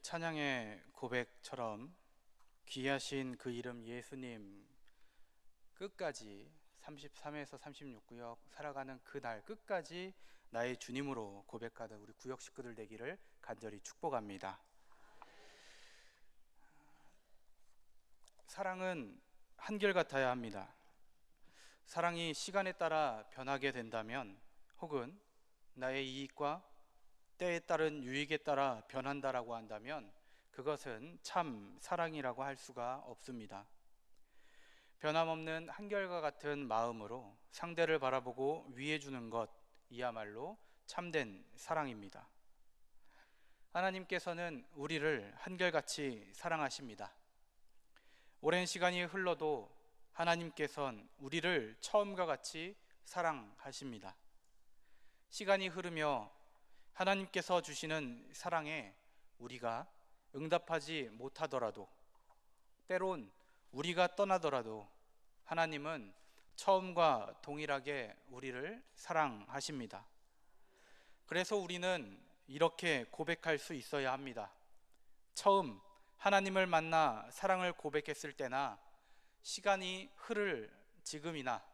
찬양의 고백처럼 귀하신 그 이름 예수님 끝까지 33에서 36구역 살아가는 그날 끝까지 나의 주님으로 고백하는 우리 구역 식구들 되기를 간절히 축복합니다. 사랑은 한결같아야 합니다. 사랑이 시간에 따라 변하게 된다면 혹은 나의 이익과 때에 따른 유익에 따라 변한다라고 한다면 그것은 참 사랑이라고 할 수가 없습니다. 변함없는 한결과 같은 마음으로 상대를 바라보고 위해주는 것이야말로 참된 사랑입니다. 하나님께서는 우리를 한결같이 사랑하십니다. 오랜 시간이 흘러도 하나님께서는 우리를 처음과 같이 사랑하십니다. 시간이 흐르며 하나님께서 주시는 사랑에 우리가 응답하지 못하더라도, 때론 우리가 떠나더라도 하나님은 처음과 동일하게 우리를 사랑하십니다. 그래서 우리는 이렇게 고백할 수 있어야 합니다. 처음 하나님을 만나 사랑을 고백했을 때나 시간이 흐를 지금이나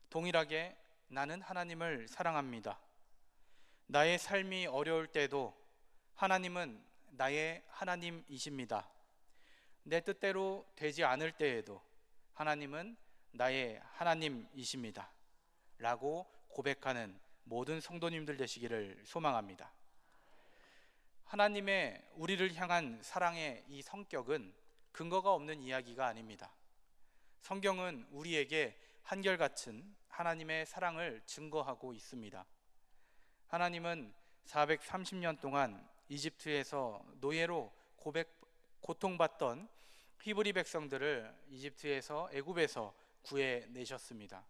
동일하게 나는 하나님을 사랑합니다. 나의 삶이 어려울 때도 하나님은 나의 하나님이십니다. 내 뜻대로 되지 않을 때에도 하나님은 나의 하나님이십니다. 라고 고백하는 모든 성도님들 되시기를 소망합니다. 하나님의 우리를 향한 사랑의 이 성격은 근거가 없는 이야기가 아닙니다. 성경은 우리에게 한결같은 하나님의 사랑을 증거하고 있습니다. 하나님은 430년 동안 이집트에서 노예로 고통받던 히브리 백성들을 이집트에서 애굽에서 구해내셨습니다.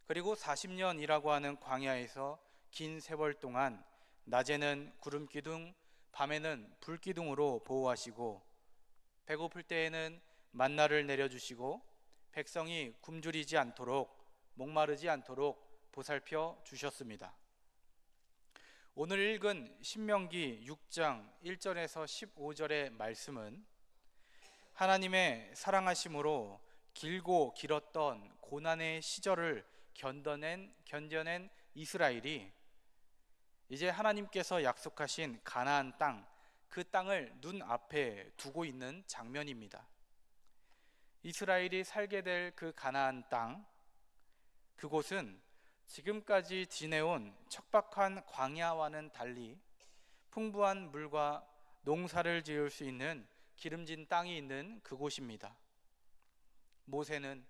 그리고 40년이라고 하는 광야에서 긴 세월 동안 낮에는 구름 기둥, 밤에는 불 기둥으로 보호하시고 배고플 때에는 만나를 내려주시고 백성이 굶주리지 않도록, 목마르지 않도록 보살펴 주셨습니다. 오늘 읽은 신명기 6장 1절에서 15절의 말씀은 하나님의 사랑하심으로 길고 길었던 고난의 시절을 견뎌낸 이스라엘이 이제 하나님께서 약속하신 가나안 땅, 그 땅을 눈앞에 두고 있는 장면입니다. 이스라엘이 살게 될 그 가나안 땅, 그곳은 지금까지 지내온 척박한 광야와는 달리 풍부한 물과 농사를 지을 수 있는 기름진 땅이 있는 그곳입니다. 모세는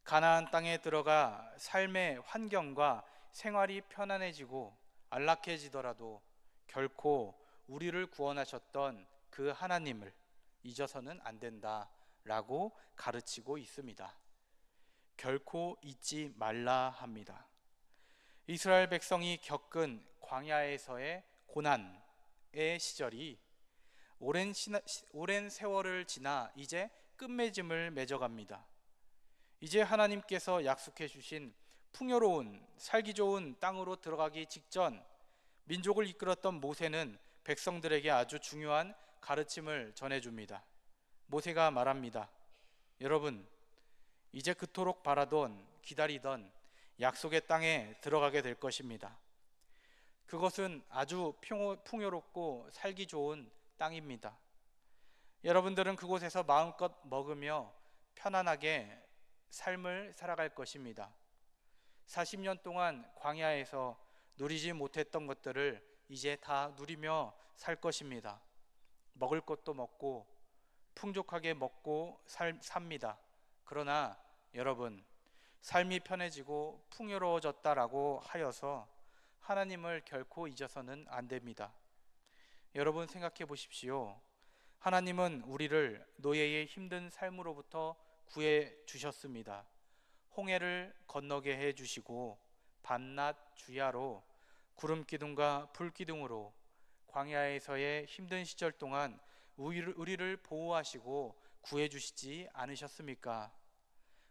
가나안 땅에 들어가 삶의 환경과 생활이 편안해지고 안락해지더라도 결코 우리를 구원하셨던 그 하나님을 잊어서는 안 된다라고 가르치고 있습니다. 결코 잊지 말라 합니다. 이스라엘 백성이 겪은 광야에서의 고난의 시절이 오랜 세월을 지나 이제 끝맺음을 맺어갑니다. 이제 하나님께서 약속해 주신 풍요로운 살기 좋은 땅으로 들어가기 직전 민족을 이끌었던 모세는 백성들에게 아주 중요한 가르침을 전해줍니다. 모세가 말합니다. 여러분, 이제 그토록 바라던 기다리던 약속의 땅에 들어가게 될 것입니다. 그것은 아주 풍요롭고 살기 좋은 땅입니다. 여러분들은 그곳에서 마음껏 먹으며 편안하게 삶을 살아갈 것입니다. 40년 동안 광야에서 누리지 못했던 것들을 이제 다 누리며 살 것입니다. 먹을 것도 먹고 풍족하게 먹고 삽니다. 그러나 여러분, 삶이 편해지고 풍요로워졌다라고 하여서 하나님을 결코 잊어서는 안 됩니다. 여러분 생각해 보십시오. 하나님은 우리를 노예의 힘든 삶으로부터 구해 주셨습니다. 홍해를 건너게 해 주시고 밤낮 주야로 구름 기둥과 불 기둥으로 광야에서의 힘든 시절 동안 우리를 보호하시고 구해 주시지 않으셨습니까?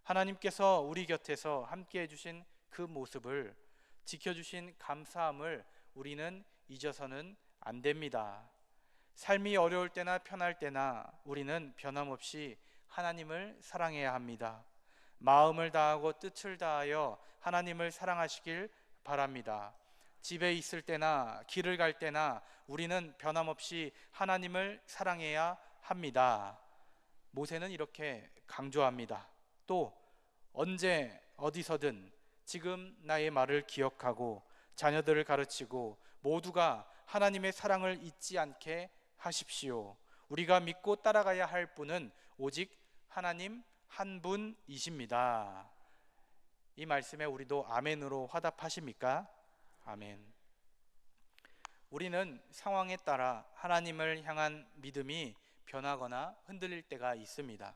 하나님께서 우리 곁에서 함께 해주신 그 모습을 지켜주신 감사함을 우리는 잊어서는 안 됩니다. 삶이 어려울 때나 편할 때나 우리는 변함없이 하나님을 사랑해야 합니다. 마음을 다하고 뜻을 다하여 하나님을 사랑하시길 바랍니다. 집에 있을 때나 길을 갈 때나 우리는 변함없이 하나님을 사랑해야 합니다. 모세는 이렇게 강조합니다. 또 언제 어디서든 지금 나의 말을 기억하고 자녀들을 가르치고 모두가 하나님의 사랑을 잊지 않게 하십시오. 우리가 믿고 따라가야 할 분은 오직 하나님 한 분이십니다. 이 말씀에 우리도 아멘으로 화답하십니까? 아멘. 우리는 상황에 따라 하나님을 향한 믿음이 변하거나 흔들릴 때가 있습니다.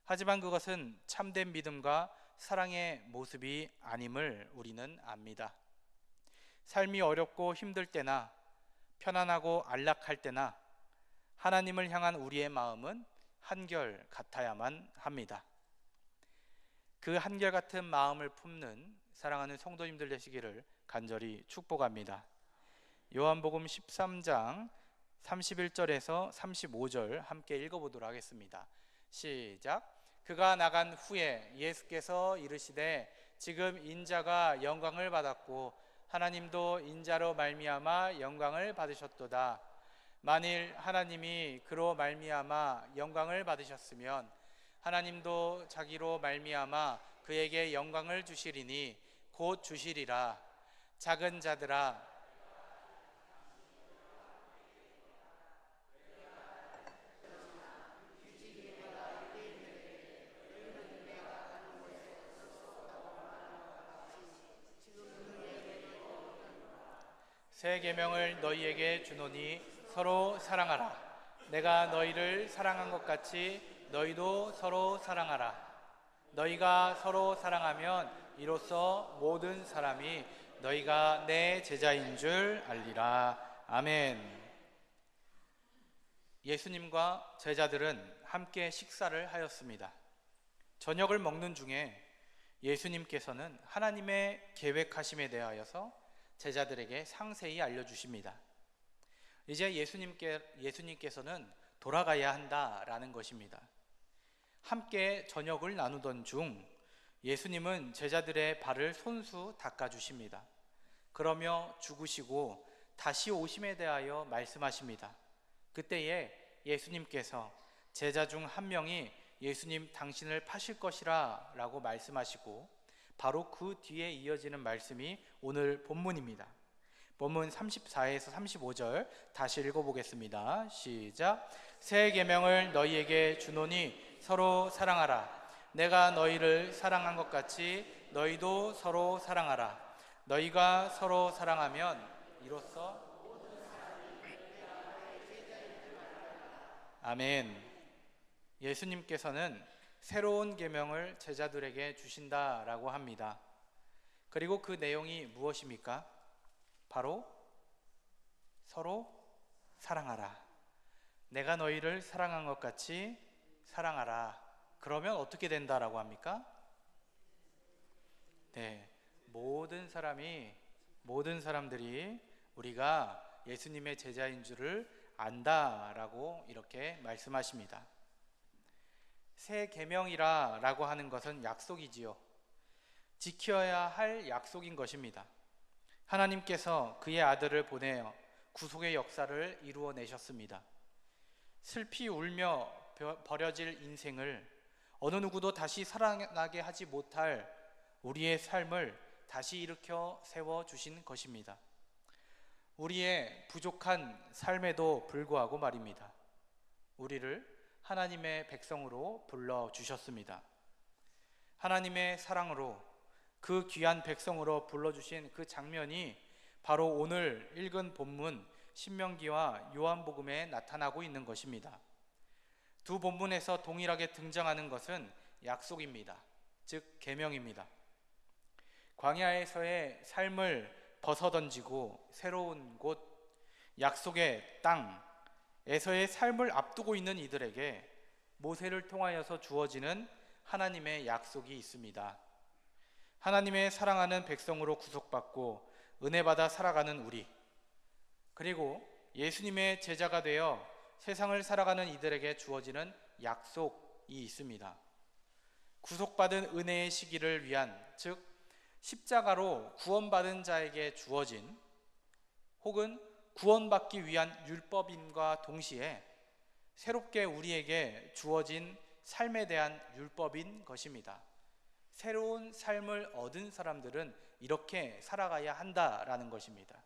하지만 그것은 참된 믿음과 사랑의 모습이 아님을 우리는 압니다. 삶이 어렵고 힘들 때나 편안하고 안락할 때나 하나님을 향한 우리의 마음은 한결 같아야만 합니다. 그 한결같은 마음을 품는 사랑하는 성도님들 되시기를 간절히 축복합니다. 요한복음 13장 31절에서 35절 함께 읽어보도록 하겠습니다. 시작. 그가 나간 후에 예수께서 이르시되 지금 인자가 영광을 받았고 하나님도 인자로 말미암아 영광을 받으셨도다. 만일 하나님이 그로 말미암아 영광을 받으셨으면 하나님도 자기로 말미암아 그에게 영광을 주시리니 곧 주시리라. 작은 자들아 새 계명을 너희에게 주노니 서로 사랑하라. 내가 너희를 사랑한 것 같이 너희도 서로 사랑하라. 너희가 서로 사랑하면 이로써 모든 사람이 너희가 내 제자인 줄 알리라. 아멘. 예수님과 제자들은 함께 식사를 하였습니다. 저녁을 먹는 중에 예수님께서는 하나님의 계획하심에 대하여서 제자들에게 상세히 알려주십니다. 이제 예수님께서는 돌아가야 한다라는 것입니다. 함께 저녁을 나누던 중 예수님은 제자들의 발을 손수 닦아주십니다. 그러며 죽으시고 다시 오심에 대하여 말씀하십니다. 그때에 예수님께서 제자 중 한 명이 예수님 당신을 파실 것이라 라고 말씀하시고 바로 그 뒤에 이어지는 말씀이 오늘 본문입니다. 본문 34에서 35절 다시 읽어보겠습니다. 시작. 새 계명을 너희에게 주노니 서로 사랑하라. 내가 너희를 사랑한 것 같이 너희도 서로 사랑하라. 너희가 서로 사랑하면 이로써 아멘. 예수님께서는 새로운 계명을 제자들에게 주신다라고 합니다. 그리고 그 내용이 무엇입니까? 바로 서로 사랑하라. 내가 너희를 사랑한 것 같이 사랑하라. 그러면 어떻게 된다라고 합니까? 네, 모든 사람들이 우리가 예수님의 제자인 줄을 안다라고 이렇게 말씀하십니다. 새 계명이라고 하는 것은 약속이지요. 지켜야 할 약속인 것입니다. 하나님께서 그의 아들을 보내어 구속의 역사를 이루어내셨습니다. 슬피 울며 버려질 인생을 어느 누구도 다시 살아나게 하지 못할 우리의 삶을 다시 일으켜 세워주신 것입니다. 우리의 부족한 삶에도 불구하고 말입니다. 우리를 하나님의 백성으로 불러주셨습니다. 하나님의 사랑으로 그 귀한 백성으로 불러주신 그 장면이 바로 오늘 읽은 본문 신명기와 요한복음에 나타나고 있는 것입니다. 두 본문에서 동일하게 등장하는 것은 약속입니다. 즉 계명입니다. 광야에서의 삶을 벗어던지고 새로운 곳, 약속의 땅에서의 삶을 앞두고 있는 이들에게 모세를 통하여서 주어지는 하나님의 약속이 있습니다. 하나님의 사랑하는 백성으로 구속받고 은혜 받아 살아가는 우리, 그리고 예수님의 제자가 되어 세상을 살아가는 이들에게 주어지는 약속이 있습니다. 구속받은 은혜의 시기를 위한, 즉 십자가로 구원받은 자에게 주어진 혹은 구원받기 위한 율법임과 동시에 새롭게 우리에게 주어진 삶에 대한 율법인 것입니다. 새로운 삶을 얻은 사람들은 이렇게 살아가야 한다라는 것입니다.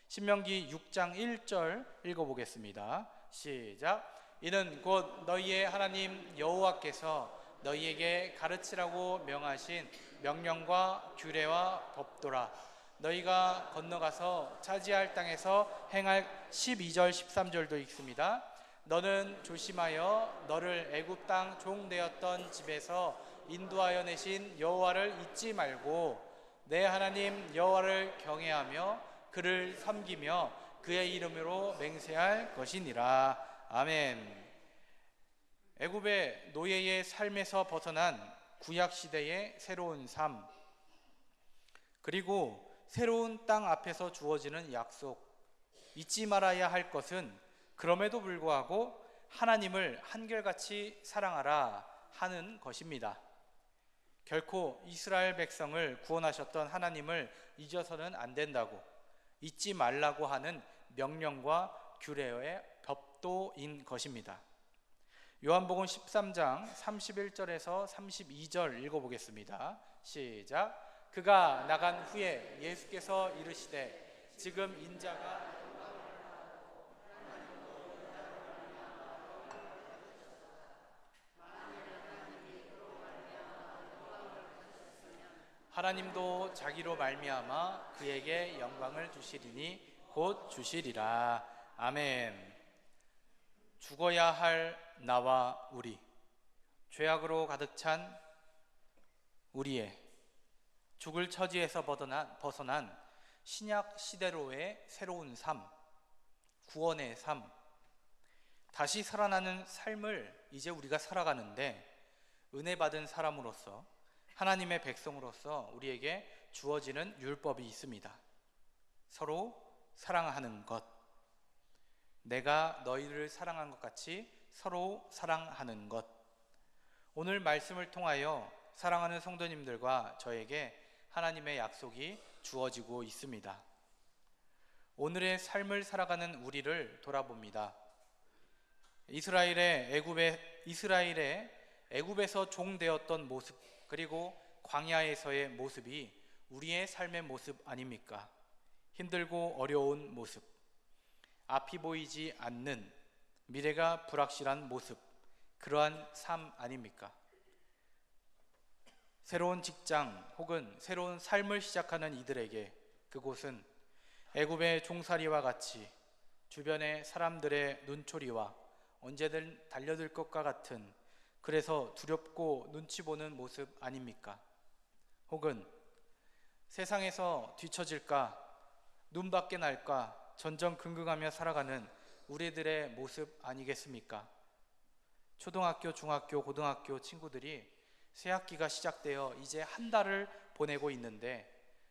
신명기 6장 1절 읽어보겠습니다. 시작. 이는 곧 너희의 하나님 여호와께서 너희에게 가르치라고 명하신 명령과 규례와 법도라. 너희가 건너가서 차지할 땅에서 행할 12절 13절도 읽습니다. 너는 조심하여 너를 애굽 땅 종 되었던 집에서 인도하여 내신 여호와를 잊지 말고 내 하나님 여호와를 경외하며 그를 섬기며 그의 이름으로 맹세할 것이니라. 아멘. 애굽의 노예의 삶에서 벗어난 구약 시대의 새로운 삶, 그리고 새로운 땅 앞에서 주어지는 약속, 잊지 말아야 할 것은 그럼에도 불구하고 하나님을 한결같이 사랑하라 하는 것입니다. 결코 이스라엘 백성을 구원하셨던 하나님을 잊어서는 안 된다고, 잊지 말라고 하는 명령과 규례의 법도인 것입니다. 요한복음 13장 31절에서 32절 읽어보겠습니다. 시작. 그가 나간 후에 예수께서 이르시되 지금 인자가 하나님도 자기로 말미암아 그에게 영광을 주시리니 곧 주시리라. 아멘. 죽어야 할 나와 우리, 죄악으로 가득 찬 우리의 죽을 처지에서 벗어난 신약 시대로의 새로운 삶, 구원의 삶, 다시 살아나는 삶을 이제 우리가 살아가는데, 은혜 받은 사람으로서, 하나님의 백성으로서 우리에게 주어지는 율법이 있습니다. 서로 사랑하는 것, 내가 너희를 사랑한 것 같이 서로 사랑하는 것. 오늘 말씀을 통하여 사랑하는 성도님들과 저에게 하나님의 약속이 주어지고 있습니다. 오늘의 삶을 살아가는 우리를 돌아봅니다. 이스라엘의 애굽에서 종되었던 모습, 그리고 광야에서의 모습이 우리의 삶의 모습 아닙니까? 힘들고 어려운 모습, 앞이 보이지 않는 미래가 불확실한 모습, 그러한 삶 아닙니까? 새로운 직장 혹은 새로운 삶을 시작하는 이들에게 그곳은 애굽의 종살이와 같이 주변의 사람들의 눈초리와 언제든 달려들 것과 같은, 그래서 두렵고 눈치 보는 모습 아닙니까? 혹은 세상에서 뒤처질까, 눈밖에 날까 전전긍긍하며 살아가는 우리들의 모습 아니겠습니까? 초등학교, 중학교, 고등학교 친구들이 새학기가 시작되어 이제 한 달을 보내고 있는데,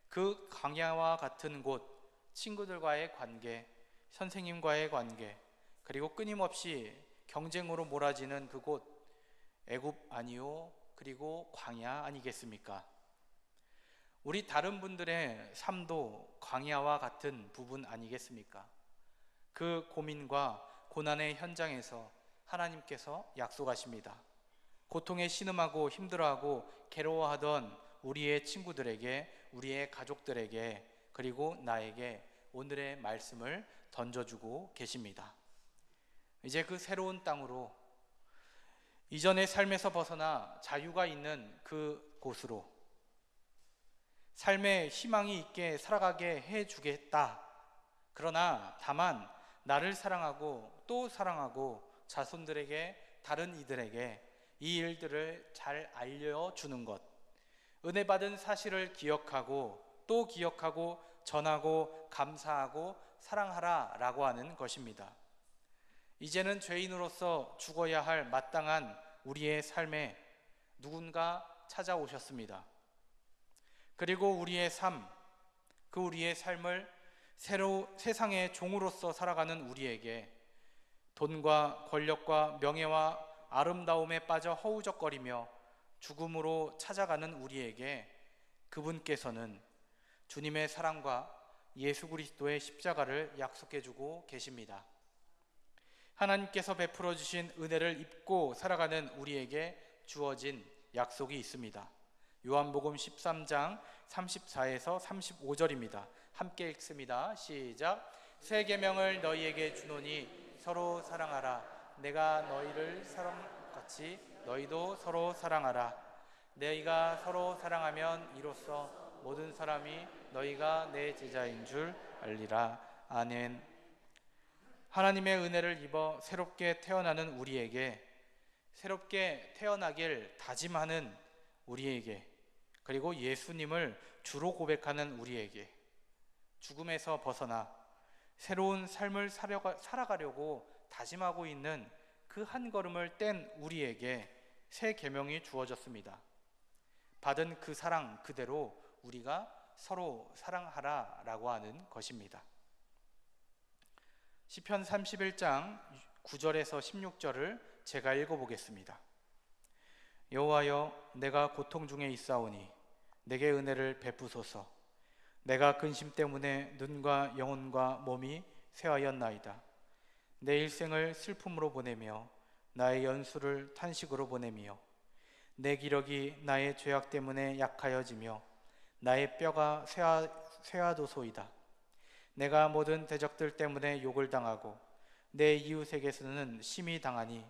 그 광야와 같은 곳, 친구들과의 관계, 선생님과의 관계, 그리고 끊임없이 경쟁으로 몰아지는 그곳, 애굽 아니요, 그리고 광야 아니겠습니까? 우리 다른 분들의 삶도 광야와 같은 부분 아니겠습니까? 그 고민과 고난의 현장에서 하나님께서 약속하십니다. 고통에 신음하고 힘들어하고 괴로워하던 우리의 친구들에게, 우리의 가족들에게, 그리고 나에게 오늘의 말씀을 던져주고 계십니다. 이제 그 새로운 땅으로, 이전의 삶에서 벗어나 자유가 있는 그 곳으로 삶의 희망이 있게 살아가게 해주겠다. 그러나 다만 나를 사랑하고 또 사랑하고 자손들에게, 다른 이들에게 이 일들을 잘 알려주는 것, 은혜 받은 사실을 기억하고 또 기억하고 전하고 감사하고 사랑하라 라고 하는 것입니다. 이제는 죄인으로서 죽어야 할 마땅한 우리의 삶에 누군가 찾아오셨습니다. 그리고 우리의 삶을 세상의 종으로서 살아가는 우리에게 돈과 권력과 명예와 아름다움에 빠져 허우적거리며 죽음으로 찾아가는 우리에게 그분께서는 주님의 사랑과 예수 그리스도의 십자가를 약속해 주고 계십니다. 하나님께서 베풀어 주신 은혜를 입고 살아가는 우리에게 주어진 약속이 있습니다. 요한복음 13장 34에서 35절입니다. 함께 읽습니다. 시작. 새 계명을 너희에게 주노니 서로 사랑하라. 내가 너희를 사랑같이 너희도 서로 사랑하라. 너희가 서로 사랑하면 이로써 모든 사람이 너희가 내 제자인 줄 알리라. 아멘. 하나님의 은혜를 입어 새롭게 태어나는 우리에게, 새롭게 태어나길 다짐하는 우리에게, 그리고 예수님을 주로 고백하는 우리에게 죽음에서 벗어나 새로운 삶을 살아가려고 다짐하고 있는 그 한 걸음을 뗀 우리에게 새 계명이 주어졌습니다. 받은 그 사랑 그대로 우리가 서로 사랑하라라고 하는 것입니다. 시편 31장 9절에서 16절을 제가 읽어보겠습니다. 여호와여, 내가 고통 중에 있사오니 내게 은혜를 베푸소서. 내가 근심 때문에 눈과 영혼과 몸이 쇠하였나이다. 내 일생을 슬픔으로 보내며 나의 연수를 탄식으로 보내며 내 기력이 나의 죄악 때문에 약하여지며 나의 뼈가 쇠하도소이다. 내가 모든 대적들 때문에 욕을 당하고 내 이웃에게서는 심히 당하니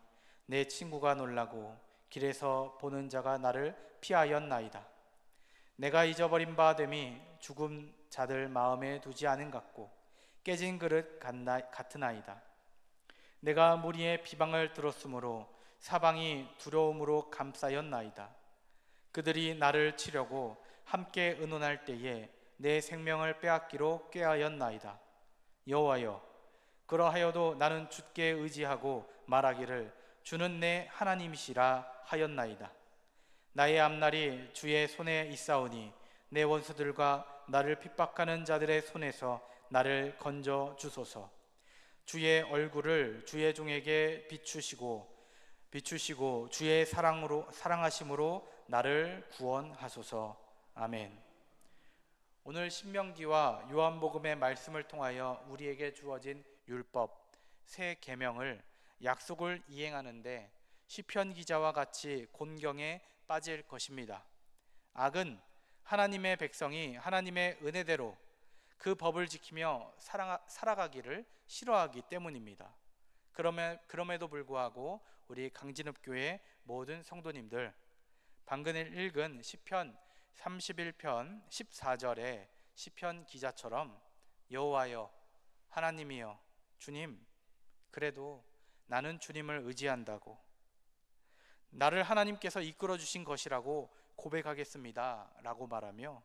내 친구가 놀라고 길에서 보는 자가 나를 피하였나이다. 내가 잊어버린 바 됨이 죽은 자들 마음에 두지 않은 같고 깨진 그릇 같으나이다. 내가 무리의 비방을 들었으므로 사방이 두려움으로 감싸였나이다. 그들이 나를 치려고 함께 의논할 때에 내 생명을 빼앗기로 꾀하였나이다. 여호와여, 그러하여도 나는 주께 의지하고 말하기를 주는 내 하나님이시라 하였나이다. 나의 앞날이 주의 손에 있사오니 내 원수들과 나를 핍박하는 자들의 손에서 나를 건져 주소서. 주의 얼굴을 주의 종에게 비추시고 주의 사랑하심으로 나를 구원하소서. 아멘. 오늘 신명기와 요한복음의 말씀을 통하여 우리에게 주어진 율법, 새 계명을 약속을 이행하는데 시편 기자와 같이 곤경에 빠질 것입니다. 악은 하나님의 백성이 하나님의 은혜대로 그 법을 지키며 살아가기를 싫어하기 때문입니다. 그럼에도 불구하고 우리 강진읍교회 모든 성도님들, 방금 읽은 시편 31편 14절에 시편 기자처럼 여호와여, 하나님이여, 주님, 그래도 나는 주님을 의지한다고, 나를 하나님께서 이끌어 주신 것이라고 고백하겠습니다 라고 말하며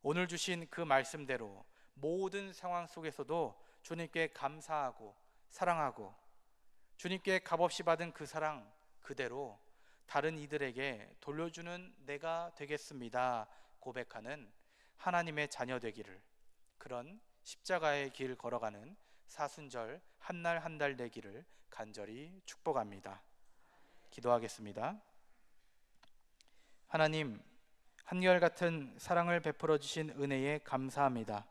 오늘 주신 그 말씀대로 모든 상황 속에서도 주님께 감사하고 사랑하고 주님께 값없이 받은 그 사랑 그대로 다른 이들에게 돌려주는 내가 되겠습니다 고백하는 하나님의 자녀 되기를, 그런 십자가의 길 걸어가는 사순절 한 날 한 달 되기를 간절히 축복합니다. 기도하겠습니다. 하나님, 한결같은 사랑을 베풀어 주신 은혜에 감사합니다.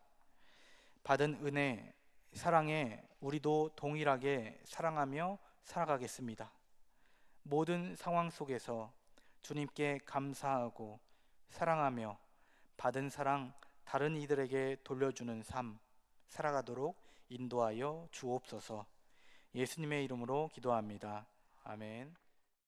받은 은혜, 사랑에 우리도 동일하게 사랑하며 살아가겠습니다. 모든 상황 속에서 주님께 감사하고 사랑하며 받은 사랑 다른 이들에게 돌려주는 삶 살아가도록 인도하여 주옵소서. 예수님의 이름으로 기도합니다. 아멘.